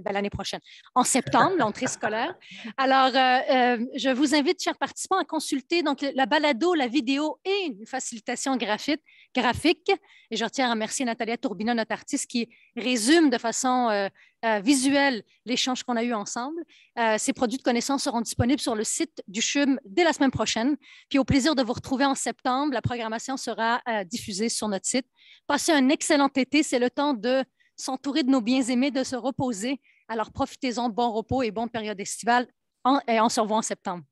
l'année prochaine, en septembre, l'entrée scolaire. Alors, je vous invite, chers participants, à consulter donc, la balado, la vidéo et une facilitation graphique. Et je tiens à remercier Natalia Tourbina, notre artiste, qui résume de façon visuelle l'échange qu'on a eu ensemble. Ces produits de connaissances seront disponibles sur le site du CHUM dès la semaine prochaine. Puis au plaisir de vous retrouver en septembre. La programmation sera diffusée sur notre site. Passez un excellent été. C'est le temps de s'entourer de nos bien-aimés, de se reposer. Alors profitez-en, bon repos et bonne période estivale. Et on se revoit en septembre.